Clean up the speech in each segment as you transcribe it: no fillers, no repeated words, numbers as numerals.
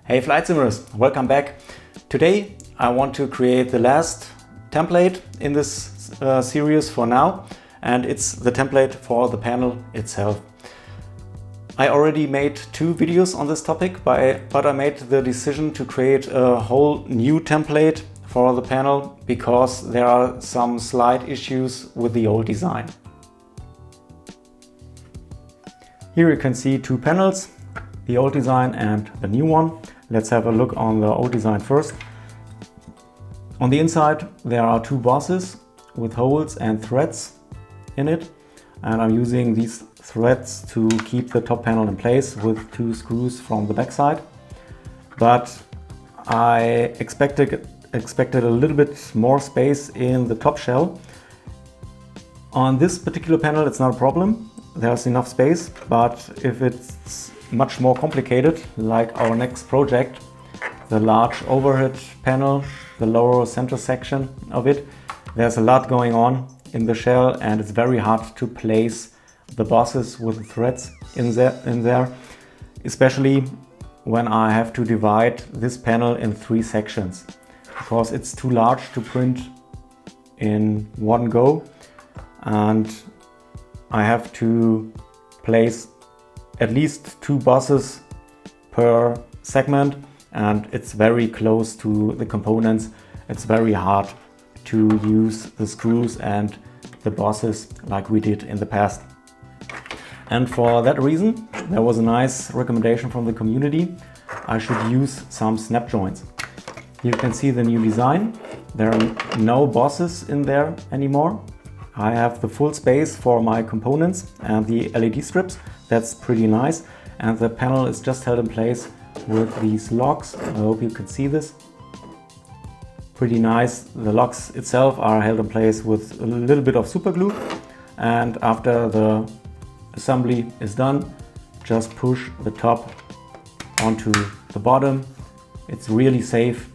Hey Flight Simmers, welcome back. Today I want to create the last template in this series for now, and it's the template for the panel itself. I already made 2 videos on this topic, but I made the decision to create a whole new template for the panel because there are some slight issues with the old design. Here you can see 2 panels, the old design and the new one. Let's have a look on the old design first. On the inside there are 2 bosses with holes and threads in it, and I'm using these threads to keep the top panel in place with 2 screws from the back side. But I expected a little bit more space in the top shell. On this particular panel it's not a problem, there's enough space, but if it's much more complicated, like our next project, the large overhead panel, the lower center section of it, there's a lot going on in the shell and it's very hard to place the bosses with the threads in there, especially when I have to divide this panel in 3 sections, because it's too large to print in one go, and I have to place at least 2 bosses per segment, and it's very close to the components. It's very hard to use the screws and the bosses like we did in the past. And for that reason, there was a nice recommendation from the community. I should use some snap joints. You can see the new design. There are no bosses in there anymore. I have the full space for my components and the LED strips. That's pretty nice. And the panel is just held in place with these locks. I hope you can see this. Pretty nice. The locks itself are held in place with a little bit of super glue. And after the assembly is done, just push the top onto the bottom. It's really safe.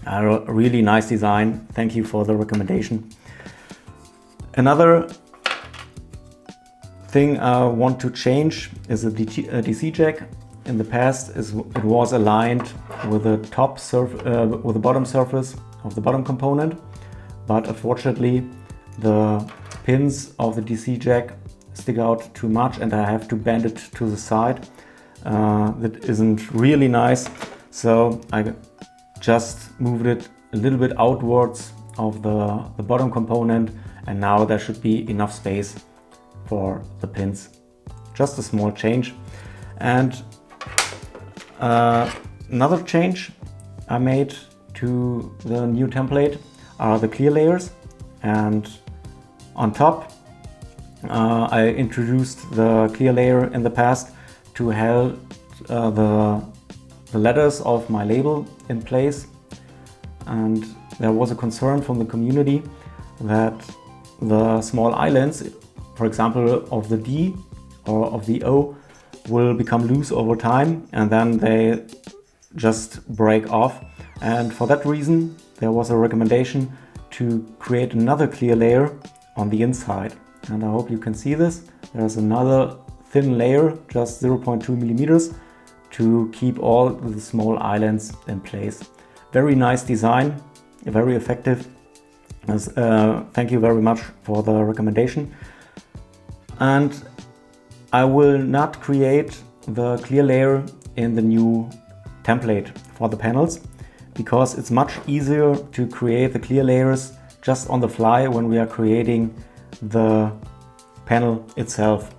A really nice design. Thank you for the recommendation. Another thing I want to change is a DC jack. In the past, it was aligned with the with the bottom surface of the bottom component, but unfortunately the pins of the DC jack stick out too much and I have to bend it to the side. That isn't really nice, so I just moved it a little bit outwards of the bottom component, and now there should be enough space for the pins. Just a small change. And another change I made to the new template are the clear layers, and on top I introduced the clear layer in the past to hold the letters of my label in place, and there was a concern from the community that the small islands, for example of the D or of the O, will become loose over time and then they just break off. And for that reason there was a recommendation to create another clear layer on the inside, and I hope you can see this. There's another thin layer, just 0.2 millimeters, to keep all the small islands in place. Very nice design, very effective. Thank you very much for the recommendation. And I will not create the clear layer in the new template for the panels, because it's much easier to create the clear layers just on the fly when we are creating the panel itself.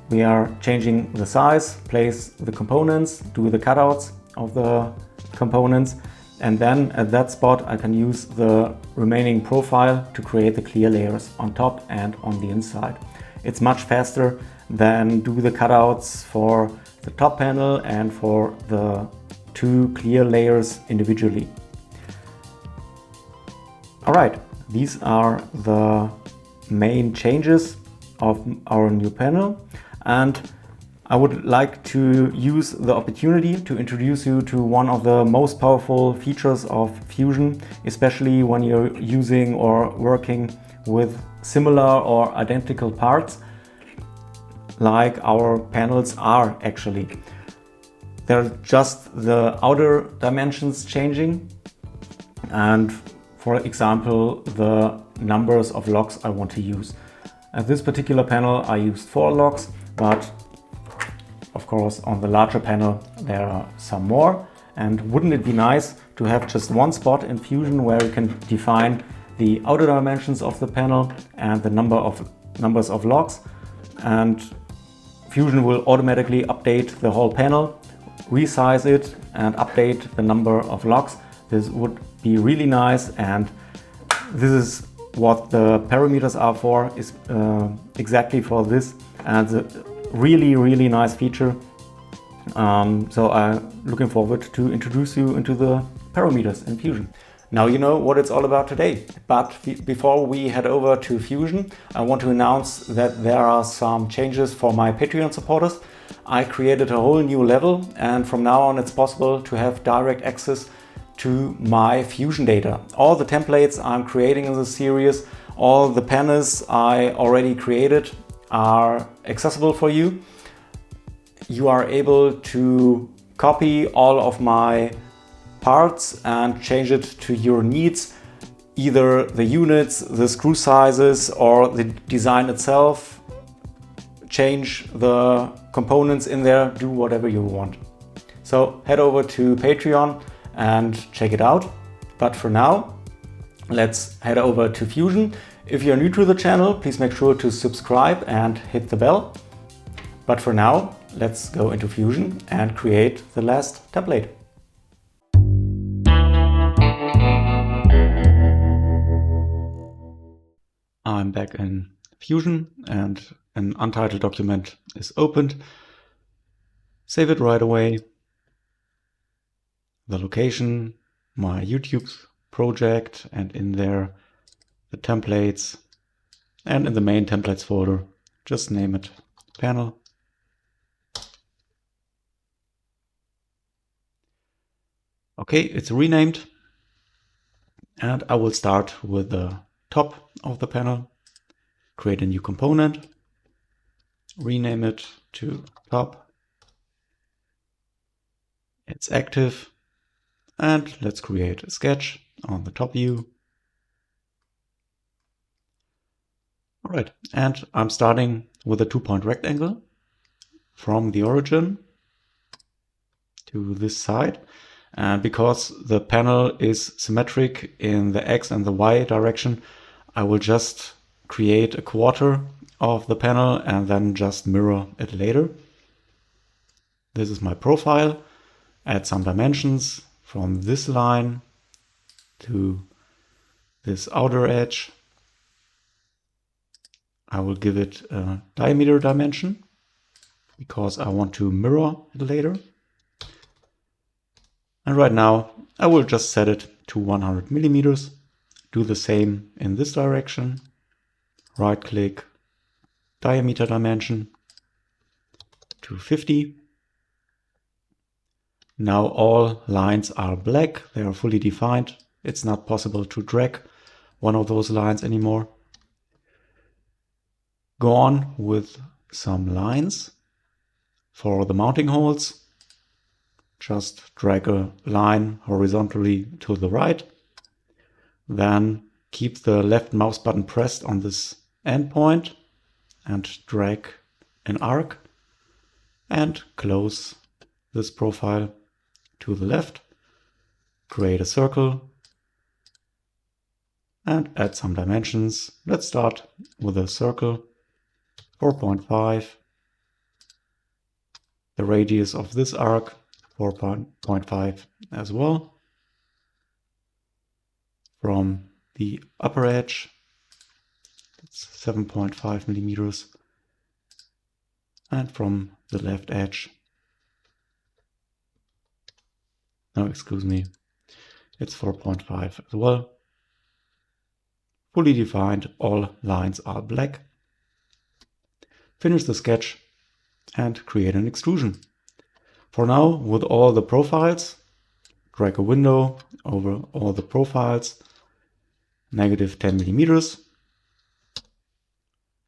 We are changing the size, place the components, do the cutouts of the components, and then at that spot I can use the remaining profile to create the clear layers on top and on the inside. It's much faster than do the cutouts for the top panel and for the 2 clear layers individually. Alright, these are the main changes of our new panel, and I would like to use the opportunity to introduce you to one of the most powerful features of Fusion, especially when you're using or working with similar or identical parts like our panels are actually. They're just the outer dimensions changing, and for example the numbers of logs I want to use. At this particular panel I used 4 logs, but of course on the larger panel there are some more. And wouldn't it be nice to have just one spot in Fusion where you can define the outer dimensions of the panel and the numbers of logs, and Fusion will automatically update the whole panel, resize it and update the number of logs. This would be really nice, and this is what the parameters are for, is exactly for this, and a really nice feature. So I'm looking forward to introduce you into the parameters in Fusion. Now you know what it's all about today, but before we head over to Fusion, I want to announce that there are some changes for my Patreon supporters. I created a whole new level, and from now on it's possible to have direct access to my Fusion data. All the templates I'm creating in this series, all the panels I already created are accessible for you. You are able to copy all of my parts and change it to your needs, either the units, the screw sizes, or the design itself. Change the components in there, do whatever you want. So head over to Patreon and check it out. But for now, let's head over to Fusion. If you're new to the channel, please make sure to subscribe and hit the bell. But for now, let's go into Fusion and create the last template. I'm back in Fusion and an untitled document is opened. Save it right away. The location, my YouTube project, and in there the templates, and in the main templates folder, just name it panel. Okay, it's renamed, and I will start with the top of the panel, create a new component, rename it to top. It's active, and let's create a sketch on the top view. All right, and I'm starting with a 2-point rectangle from the origin to this side. And because the panel is symmetric in the X and the Y direction, I will just create a quarter of the panel and then just mirror it later. This is my profile. Add some dimensions from this line to this outer edge. I will give it a diameter dimension because I want to mirror it later. And right now I will just set it to 100 millimeters. Do the same in this direction. Right click, diameter dimension to 50. Now all lines are black, they are fully defined. It's not possible to drag one of those lines anymore. Go on with some lines for the mounting holes. Just drag a line horizontally to the right. Then keep the left mouse button pressed on this endpoint and drag an arc and close this profile to the left. Create a circle and add some dimensions. Let's start with a circle, 4.5. The radius of this arc, 4.5 as well. From the upper edge, it's 7.5 millimeters. And from the left edge, no, excuse me, it's 4.5 as well. Fully defined, all lines are black. Finish the sketch and create an extrusion. For now, with all the profiles, drag a window over all the profiles, negative 10 millimeters.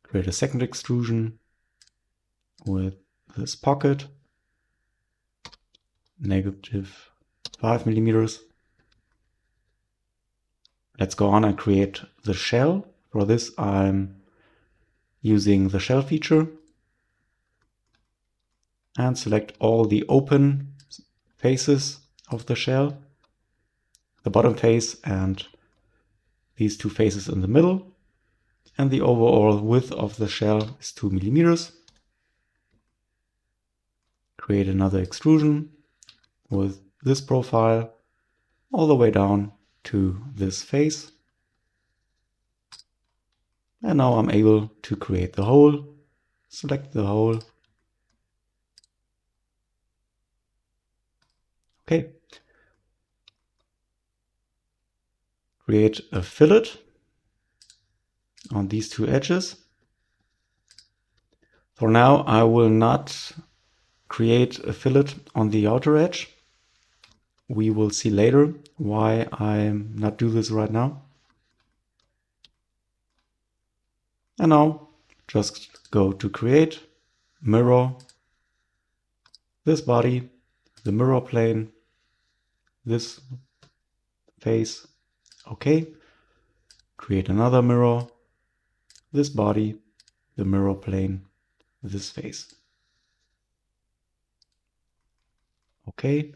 Create a second extrusion with this pocket. -5 millimeters. Let's go on and create the shell. For this, I'm using the shell feature and select all the open faces of the shell, the bottom face and these two faces in the middle. And the overall width of the shell is 2 millimeters. Create another extrusion with this profile all the way down to this face. And now I'm able to create the hole. Select the hole. Okay. Create a fillet on these two edges. For now, I will not create a fillet on the outer edge. We will see later why I'm not do this right now. And now just go to create, mirror, this body, the mirror plane, this face. Okay. Create another mirror, this body, the mirror plane, this face. Okay.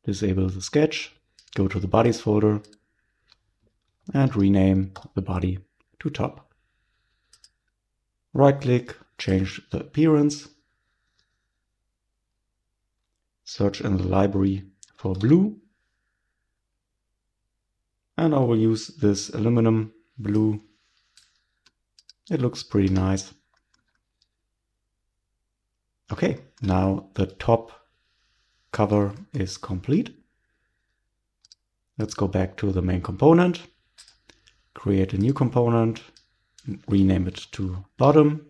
Disable the sketch, go to the bodies folder and rename the body to top. Right click, change the appearance. Search in the library for blue. And I will use this aluminum blue. It looks pretty nice. Okay, now the top cover is complete. Let's go back to the main component. Create a new component. Rename it to bottom.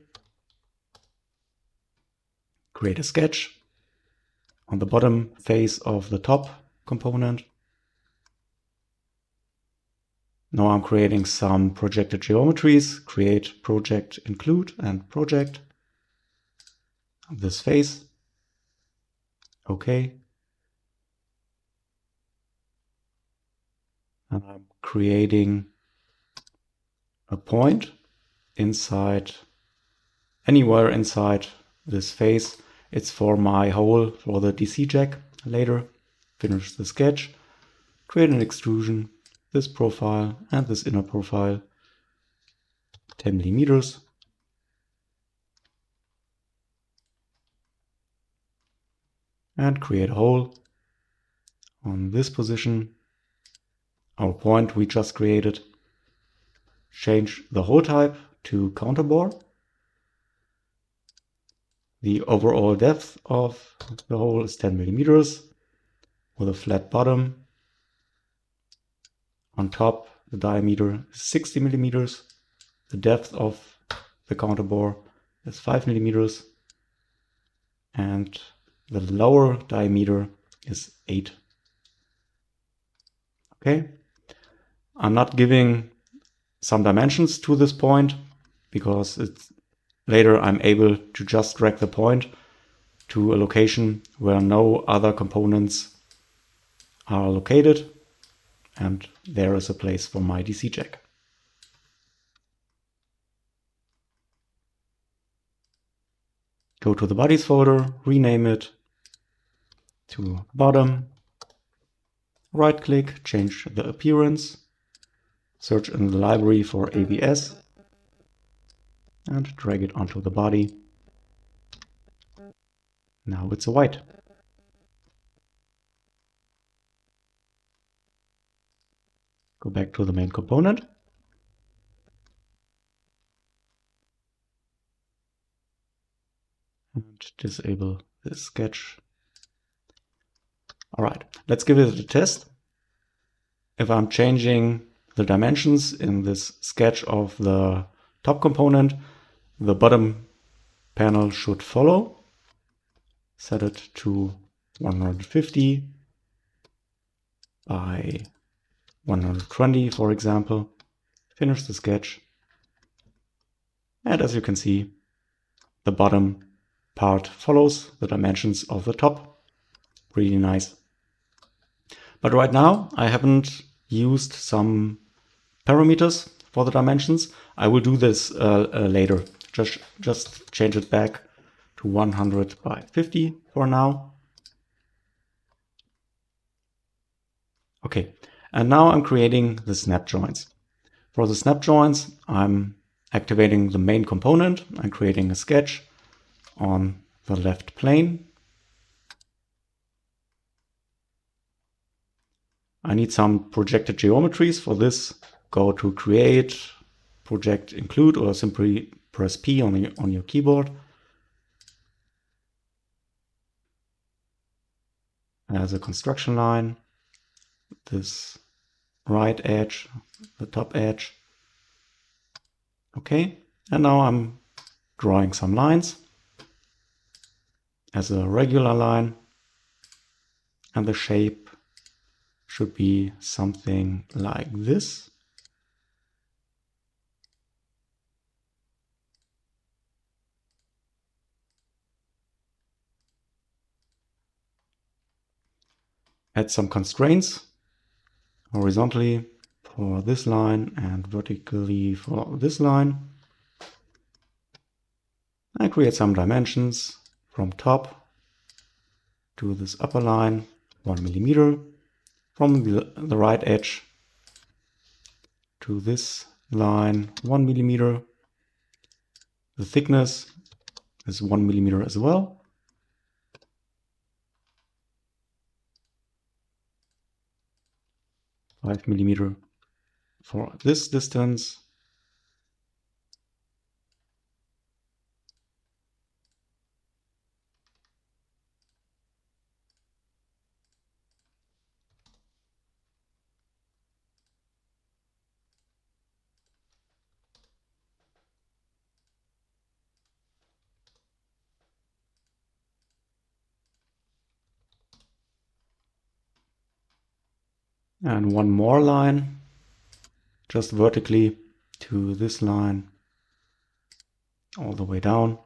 Create a sketch on the bottom face of the top component. Now I'm creating some projected geometries. Create, project, include, and project. This face. Okay. And I'm creating a point inside, anywhere inside this face. It's for my hole for the DC jack later. Finish the sketch. Create an extrusion, this profile and this inner profile, 10 millimeters. And create a hole on this position, our point we just created. Change the hole type to counterbore. The overall depth of the hole is 10 millimeters with a flat bottom. On top, the diameter is 60 millimeters. The depth of the counterbore is 5 millimeters. And the lower diameter is 8. Okay. I'm not giving some dimensions to this point because it's later I'm able to just drag the point to a location where no other components are located, and there is a place for my DC jack. Go to the bodies folder, rename it to bottom, right click, change the appearance, search in the library for ABS and drag it onto the body. Now it's a white. Go back to the main component. And disable this sketch. All right, let's give it a test. If I'm changing the dimensions in this sketch of the top component, the bottom panel should follow. Set it to 150 by 120, for example. Finish the sketch. And as you can see, the bottom part follows the dimensions of the top. Really nice. But right now I haven't used some parameters for the dimensions. I will do this later. Just change it back to 100 by 50 for now. Okay, and now I'm creating the snap joints. For the snap joints, I'm activating the main component. I'm creating a sketch on the left plane. I need some projected geometries. For this, go to Create, Project Include, or simply press P on your keyboard. As a construction line, this right edge, the top edge. Okay, and now I'm drawing some lines as a regular line, and the shape should be something like this. Add some constraints horizontally for this line and vertically for this line. And create some dimensions from top to this upper line, 1 millimeter. From the right edge to this line, 1 millimeter. The thickness is 1 millimeter as well. Five millimeter for this distance. And one more line, just vertically to this line, all the way down.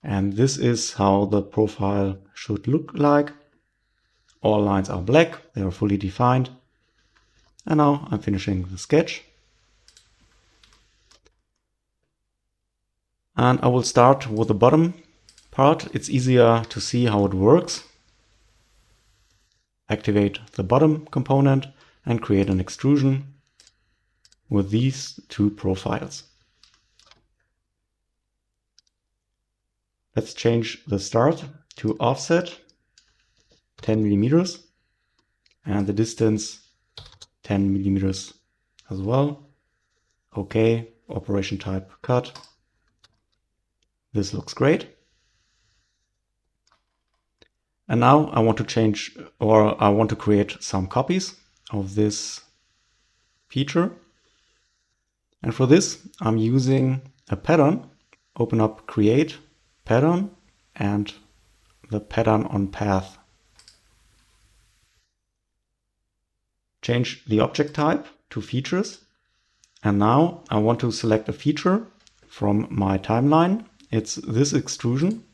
And this is how the profile should look like. All lines are black, they are fully defined. And now I'm finishing the sketch. And I will start with the bottom part. It's easier to see how it works. Activate the bottom component and create an extrusion with these two profiles. Let's change the start to offset 10 millimeters and the distance 10 millimeters as well. Okay, operation type cut. This looks great. And now I want to change, or I want to create some copies of this feature. And for this, I'm using a pattern. Open up Create, Pattern, and the pattern on path. Change the object type to features. And now I want to select a feature from my timeline. It's this extrusion.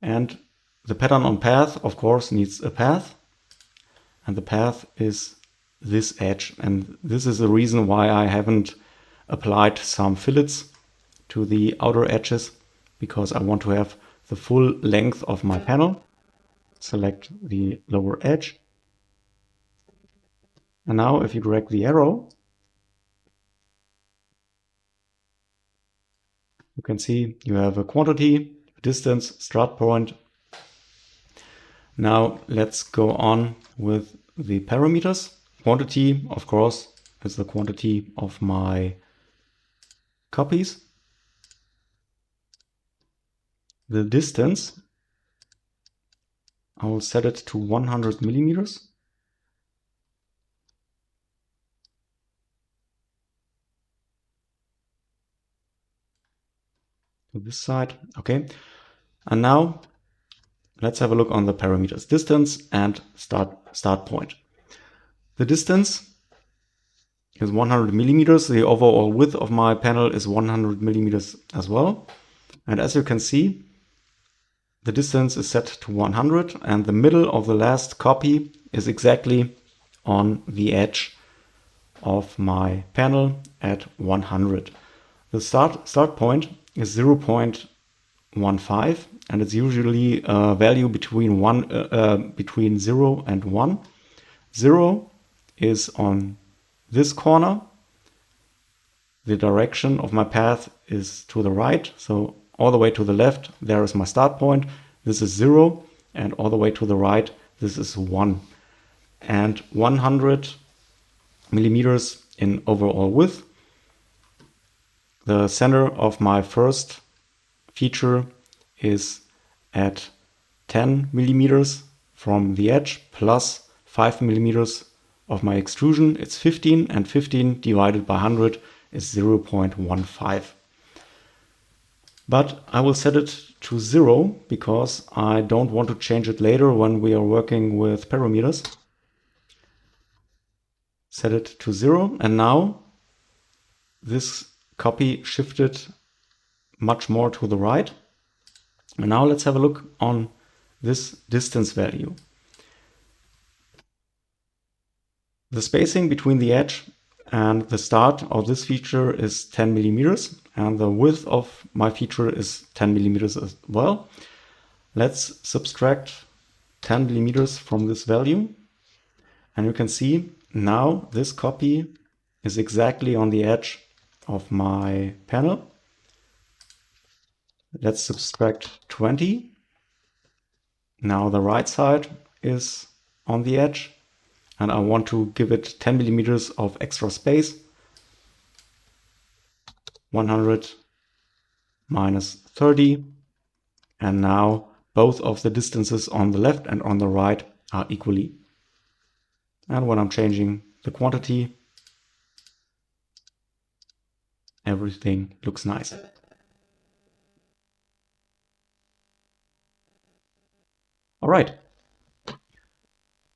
And the pattern on path, of course, needs a path. And the path is this edge. And this is the reason why I haven't applied some fillets to the outer edges, because I want to have the full length of my panel. Select the lower edge. And now if you drag the arrow, you can see you have a quantity, distance, start point. Now let's go on with the parameters. Quantity, of course, is the quantity of my copies. The distance, I will set it to 100 millimeters. To this side, okay. And now let's have a look on the parameters, distance and start point. The distance is 100 millimeters. The overall width of my panel is 100 millimeters as well. And as you can see, the distance is set to 100 and the middle of the last copy is exactly on the edge of my panel at 100. The start point is 0.15 and it's usually a value between 0 and 1. 0 is on this corner. The direction of my path is to the right, so all the way to the left there is my start point. This is 0, and all the way to the right this is 1. And 100 millimeters in overall width. The center of my first feature is at 10 millimeters from the edge plus 5 millimeters of my extrusion. It's 15, and 15 divided by 100 is 0.15. But I will set it to 0 because I don't want to change it later when we are working with parameters. Set it to 0, and now this copy shifted much more to the right. And now let's have a look on this distance value. The spacing between the edge and the start of this feature is 10 millimeters, and the width of my feature is 10 millimeters as well. Let's subtract 10 millimeters from this value, and you can see now this copy is exactly on the edge of my panel. Let's subtract 20. Now the right side is on the edge, and I want to give it 10 millimeters of extra space. 100 minus 30. And now both of the distances on the left and on the right are equally. And when I'm changing the quantity, everything looks nice. All right.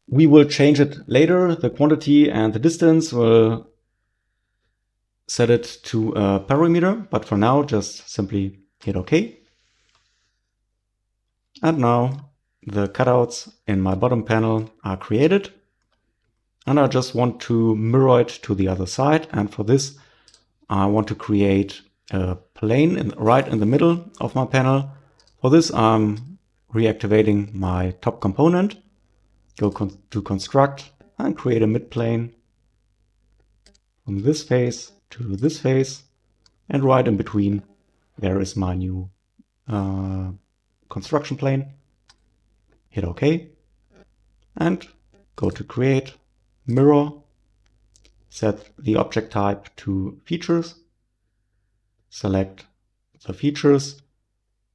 We will change it later. The quantity and the distance will set it to a parameter, but for now just simply hit OK. And now the cutouts in my bottom panel are created, and I just want to mirror it to the other side. And for this I want to create a plane right in the middle of my panel. For this I'm reactivating my top component, go to construct and create a midplane from this face to this face, and right in between there is my new construction plane. Hit OK and go to create, mirror, set the object type to features, select the features,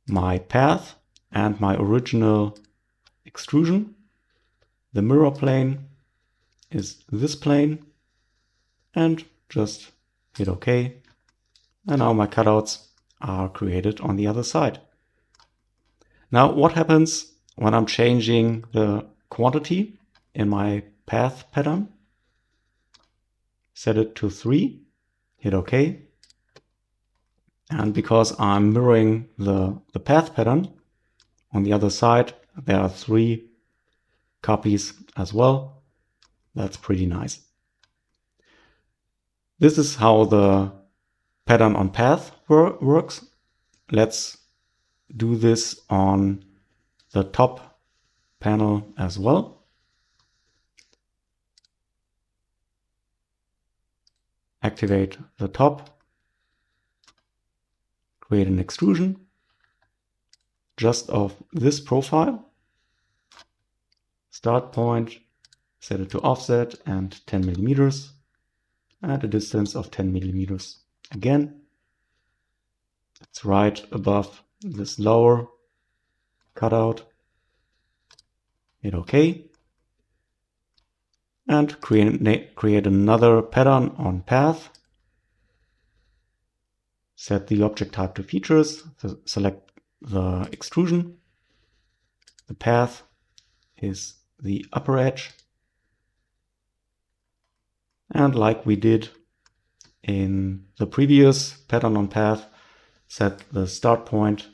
my path and my original extrusion. The mirror plane is this plane, and just hit OK. And now my cutouts are created on the other side. Now what happens when I'm changing the quantity in my path pattern? Set it to 3, hit OK. And because I'm mirroring the path pattern, on the other side there are 3 copies as well. That's pretty nice. This is how the pattern on path works. Let's do this on the top panel as well. Activate the top, create an extrusion just of this profile. Start point, set it to offset and 10 millimeters, and a distance of 10 millimeters. Again, it's right above this lower cutout. Hit OK. And create another pattern on path. Set the object type to features, select the extrusion. The path is the upper edge. And like we did in the previous pattern on path, set the start point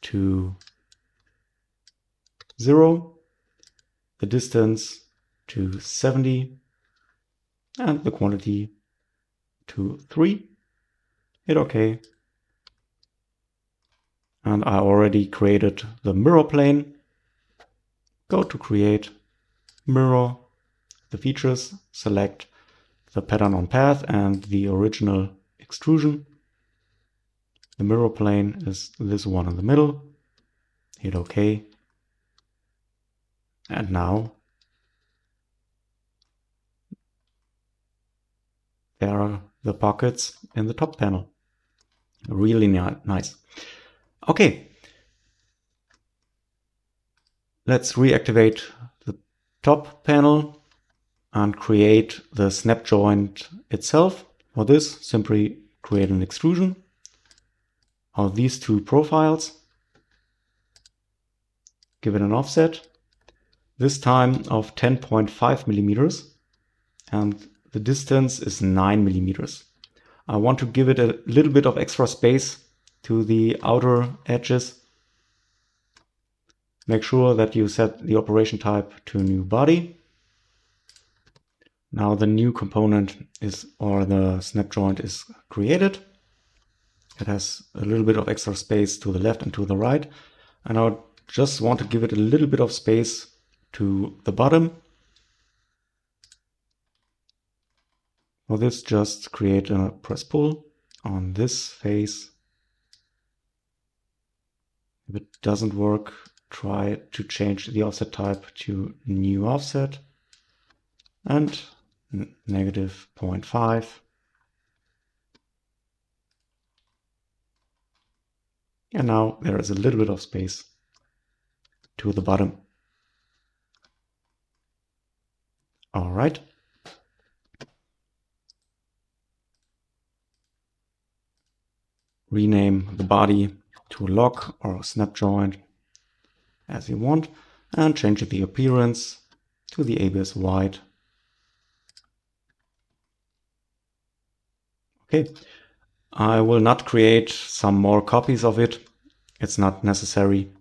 to 0, the distance to 70, and the quantity to 3. Hit OK. And I already created the mirror plane. Go to Create, Mirror, the features, select the pattern on path and the original extrusion. The mirror plane is this one in the middle. Hit OK. And now there are the pockets in the top panel. Really nice. Okay. Let's reactivate the top panel and create the snap joint itself. For this, simply create an extrusion of these two profiles. Give it an offset, this time of 10.5 millimeters, and the distance is 9 millimeters. I want to give it a little bit of extra space to the outer edges. Make sure that you set the operation type to new body. Now the new component is, or the snap joint is created. It has a little bit of extra space to the left and to the right. And I just want to give it a little bit of space to the bottom. For this, just create a press pull on this face. If it doesn't work, try to change the offset type to new offset and negative 0.5. And now there is a little bit of space to the bottom. All right. Rename the body to lock or snap joint as you want and change the appearance to the ABS white. Okay, I will not create some more copies of it. It's not necessary.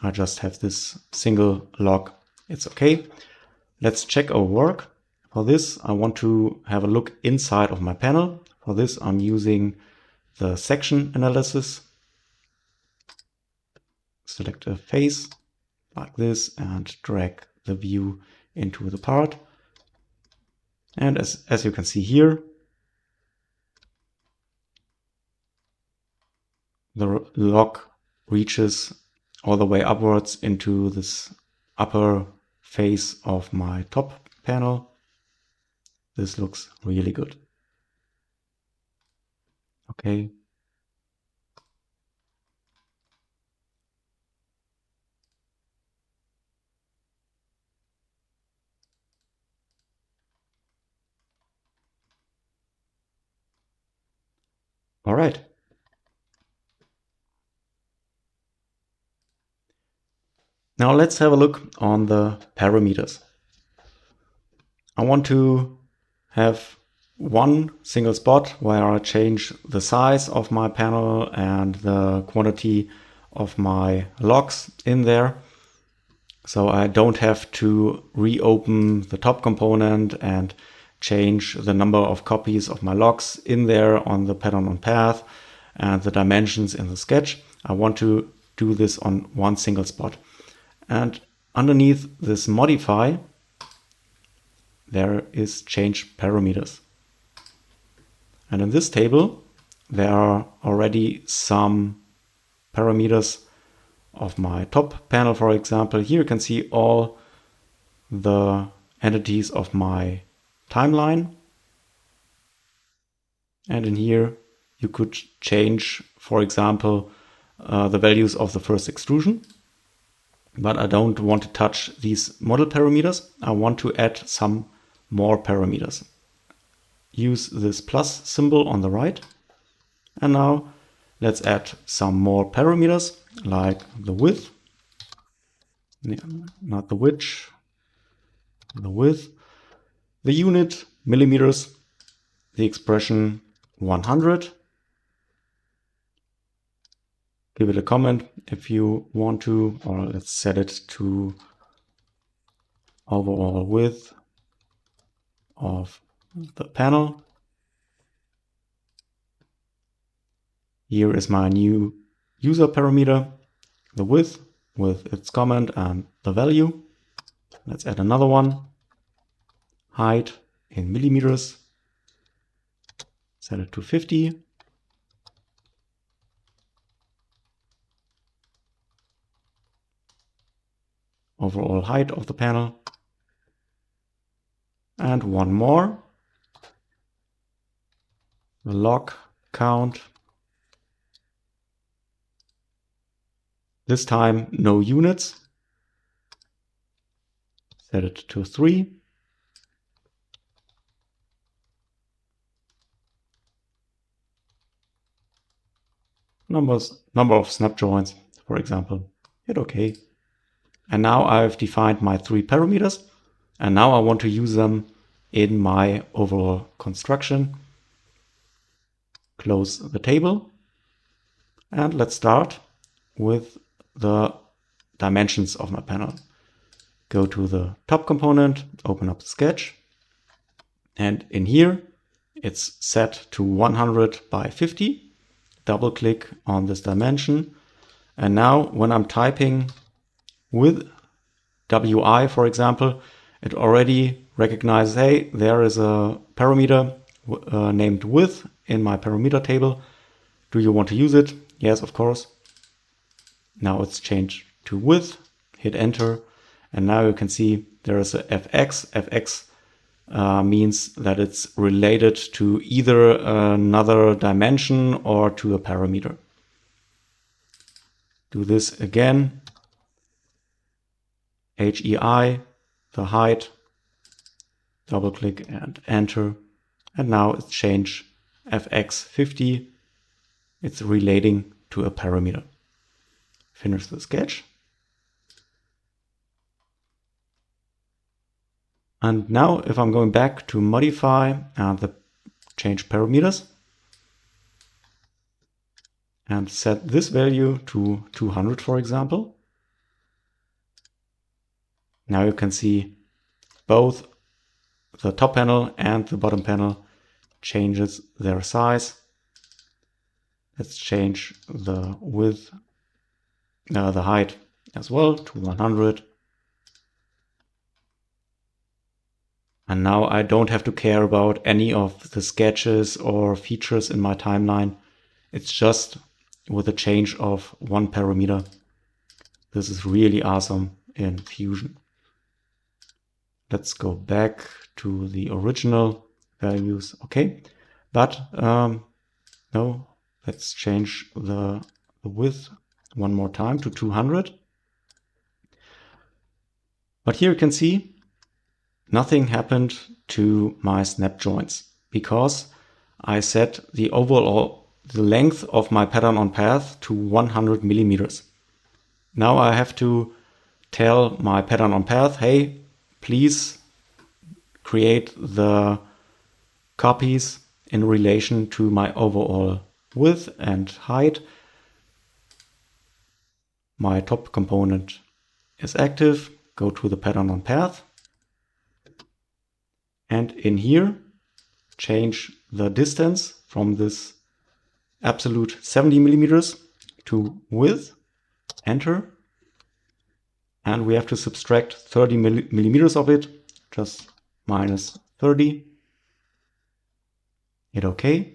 I just have this single lock. It's okay. Let's check our work. For this, I want to have a look inside of my panel. For this, I'm using the section analysis. Select a face like this and drag the view into the part. And as you can see here, the lock reaches all the way upwards into this upper face of my top panel. This looks really good. Okay. All right. Now let's have a look on the parameters. I want to have one single spot where I change the size of my panel and the quantity of my locks in there. So I don't have to reopen the top component and change the number of copies of my locks in there on the pattern on path and the dimensions in the sketch. I want to do this on one single spot. And underneath this modify, there is change parameters. And in this table, there are already some parameters of my top panel, for example. Here you can see all the entities of my timeline. And in here, you could change, for example, the values of the first extrusion. But I don't want to touch these model parameters. I want to add some more parameters. Use this plus symbol on the right. And now let's add some more parameters like the width, not the width, the width, the unit, millimeters, the expression 100, give it a comment if you want to, or let's set it to overall width of the panel. Here is my new user parameter, the width with its comment and the value. Let's add another one. Height in millimeters. Set it to 50. Overall height of the panel. And one more. The log count. This time no units. Set it to 3. Number of snap joints, for example. Hit OK. And now I've defined my 3 parameters. And now I want to use them in my overall construction. Close the table. And let's start with the dimensions of my panel. Go to the top component, open up the sketch. And in here, it's set to 100 by 50. Double click on this dimension. And now when I'm typing with WI, for example, it already recognizes, hey, there is a parameter named width in my parameter table. Do you want to use it? Yes, of course. Now it's changed to width, hit enter. And now you can see there is a fx. Fx means that it's related to either another dimension or to a parameter. Do this again. HEI, the height, double click and enter. And now it's changed fx 50. It's relating to a parameter. Finish the sketch. And now if I'm going back to modify and the change parameters and set this value to 200, for example. Now you can see both the top panel and the bottom panel changes their size. Let's change the width, the height as well to 100. And now I don't have to care about any of the sketches or features in my timeline. It's just with a change of one parameter. This is really awesome in Fusion. Let's go back to the original values. Okay, but no, let's change the width one more time to 200. But here you can see nothing happened to my snap joints because I set the length of my pattern on path to 100 millimeters. Now I have to tell my pattern on path, hey, please create the copies in relation to my overall width and height. My top component is active. Go to the pattern on path. And in here, change the distance from this absolute 70 millimeters to width, enter. And we have to subtract 30 millimeters of it, just minus 30. Hit OK.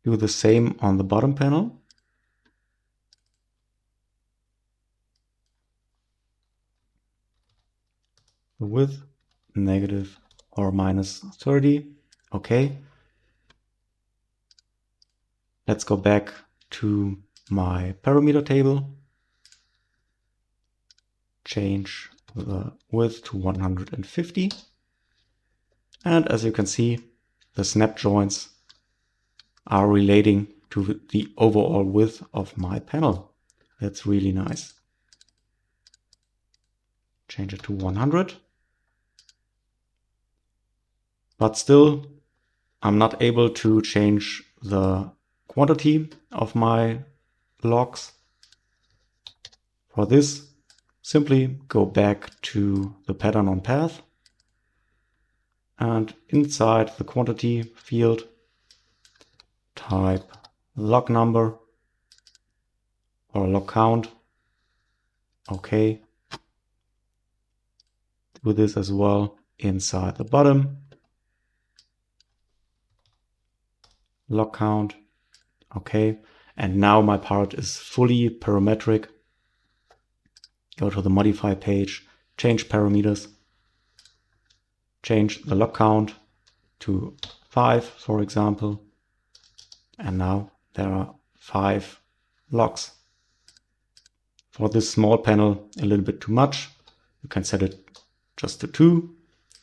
Do the same on the bottom panel. The width, negative or minus 30. Okay. Let's go back to my parameter table. Change the width to 150. And as you can see, the snap joints are relating to the overall width of my panel. That's really nice. Change it to 100. But still, I'm not able to change the quantity of my logs. For this, simply go back to the pattern on path, and inside the quantity field, type log number or log count. Okay. Do this as well inside the bottom. Log count. Okay. And now my part is fully parametric. Go to the modify page, change parameters, change the log count to 5, for example. And now there are 5 logs. For this small panel, a little bit too much. You can set it just to 2,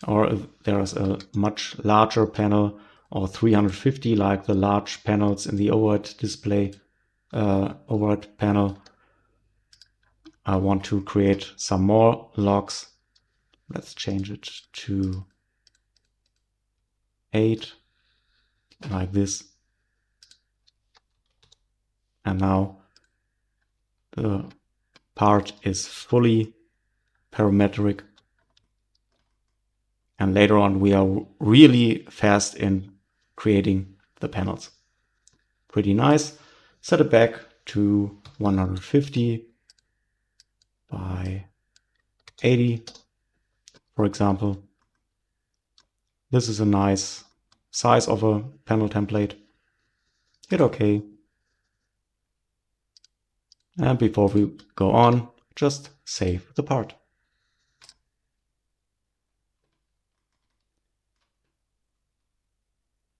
or if there is a much larger panel, or 350 like the large panels in the overhead display, overhead panel, I want to create some more logs. Let's change it to 8, like this. And now the part is fully parametric. And later on, we are really fast in creating the panels. Pretty nice. Set it back to 150 by 80, for example. This is a nice size of a panel template. Hit OK. And before we go on, just save the part.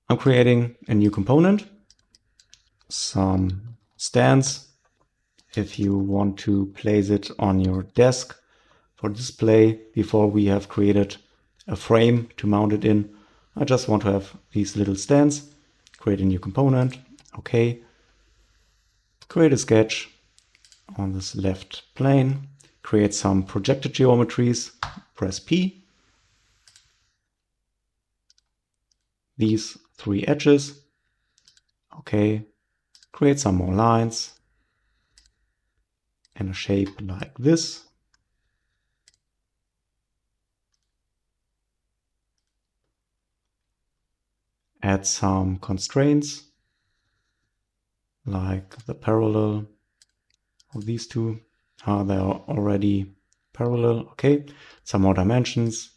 I'm creating a new component, some stands. If you want to place it on your desk for display before we have created a frame to mount it in, I just want to have these little stands. Create a new component. Okay. Create a sketch on this left plane. Create some projected geometries. Press P. These 3 edges. Okay. Create some more lines and a shape like this. Add some constraints like the parallel of these two. They are already parallel. Okay. Some more dimensions.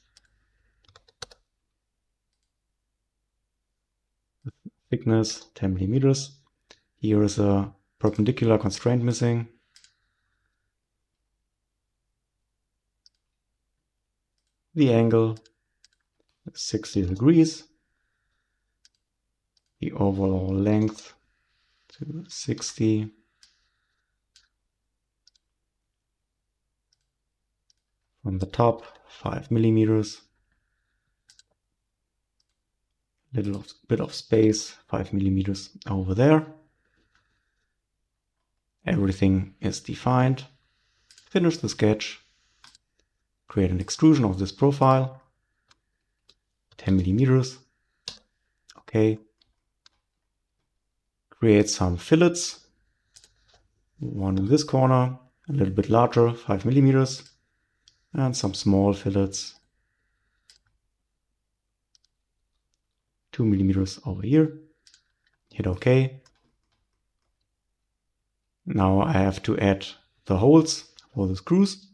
Thickness 10 millimeters. Here is a perpendicular constraint missing. The angle is 60 degrees. The overall length to 60. From the top, 5 millimeters. Little bit of space, 5 millimeters over there. Everything is defined. Finish the sketch. Create an extrusion of this profile. 10 millimeters. Okay. Create some fillets. One in this corner, a little bit larger, 5 millimeters. And some small fillets. 2 millimeters over here. Hit OK. Now I have to add the holes for the screws.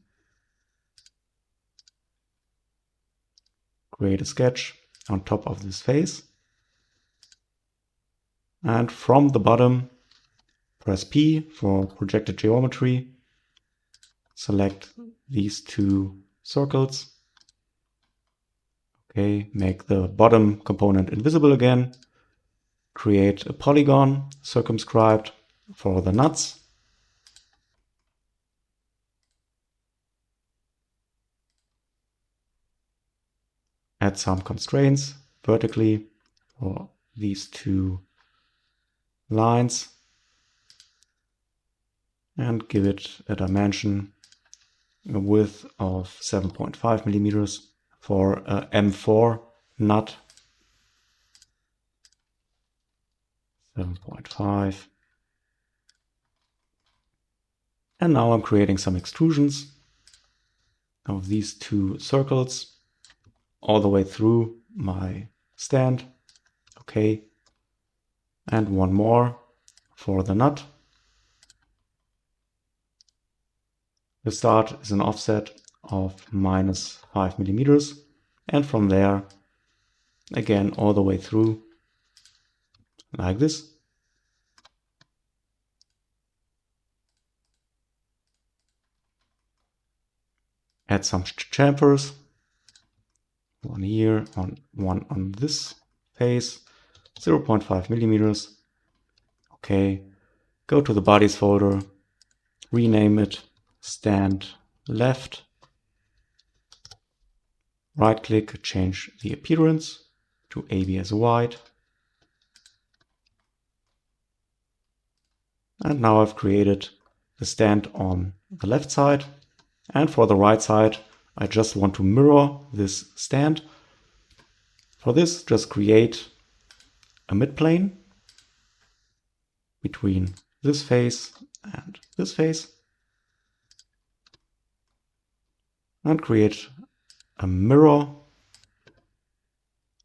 Create a sketch on top of this face. And from the bottom, press P for projected geometry. Select these 2 circles. Okay, make the bottom component invisible again. Create a polygon circumscribed for the nuts. Add some constraints vertically for these 2 lines. And give it a dimension, a width of 7.5 millimeters for a M4 nut. 7.5. And now I'm creating some extrusions of these two circles all the way through my stand. Okay. And one more for the nut. The start is an offset of -5 millimeters. And from there, again, all the way through like this. Add some chamfers, one here, one on this face, 0.5 millimeters. Okay, go to the bodies folder, rename it stand left, right click, change the appearance to ABS white. And now I've created the stand on the left side. And for the right side, I just want to mirror this stand. For this, just create a midplane between this face and this face. And create a mirror.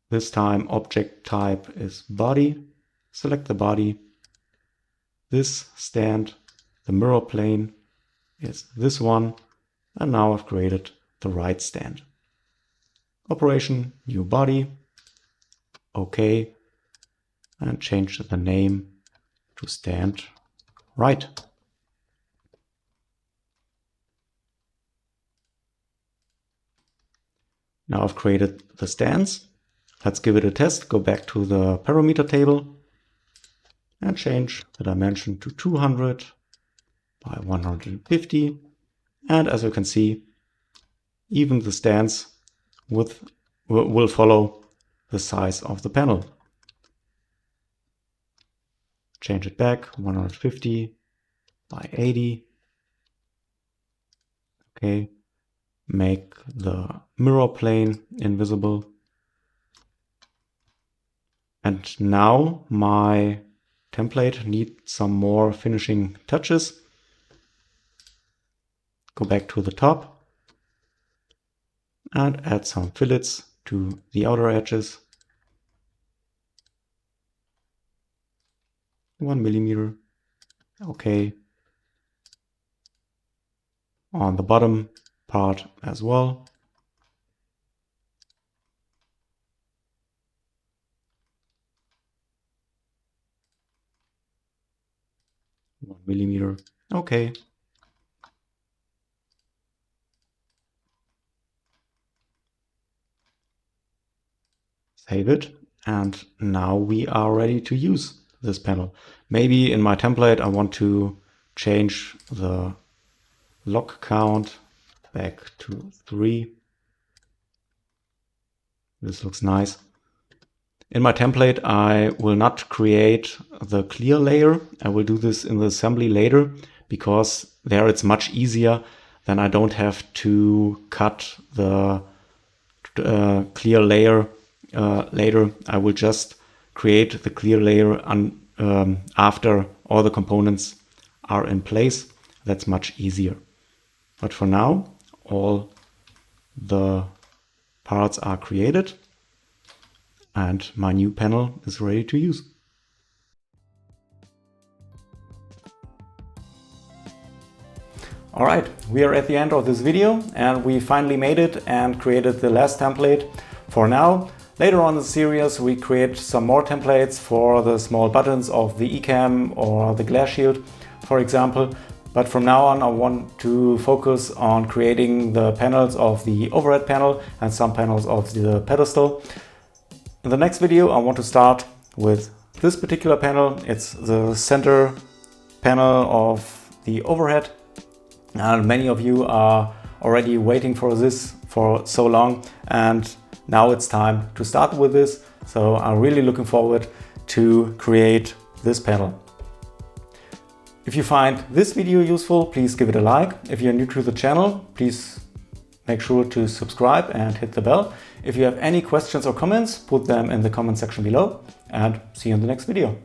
This time object type is body. Select the body. This stand, the mirror plane is this one. And now I've created the right stand. Operation, new body. OK. And change the name to stand right. Now I've created the stands. Let's give it a test. Go back to the parameter table and change the dimension to 200 by 150. And as you can see, even the stands will follow the size of the panel. Change it back, 150 by 80. Okay, make the mirror plane invisible. And now my template needs some more finishing touches. Go back to the top and add some fillets to the outer edges. 1 millimeter. Okay. On the bottom part as well. One millimeter. Okay. Save it, and now we are ready to use this panel. Maybe in my template I want to change the lock count back to 3. This looks nice. In my template I will not create the clear layer. I will do this in the assembly later, because there it's much easier. Then I don't have to cut the clear layer later. I will just create the clear layer after all the components are in place. That's much easier. But for now, all the parts are created and my new panel is ready to use. Alright, we are at the end of this video and we finally made it and created the last template for now. Later on in the series we create some more templates for the small buttons of the eCam or the glass shield, for example. But from now on I want to focus on creating the panels of the overhead panel and some panels of the pedestal. In the next video I want to start with this particular panel. It's the center panel of the overhead. And many of you are already waiting for this for so long, and now it's time to start with this. So I'm really looking forward to create this panel. If you find this video useful, please give it a like. If you're new to the channel, please make sure to subscribe and hit the bell. If you have any questions or comments, put them in the comment section below, and see you in the next video.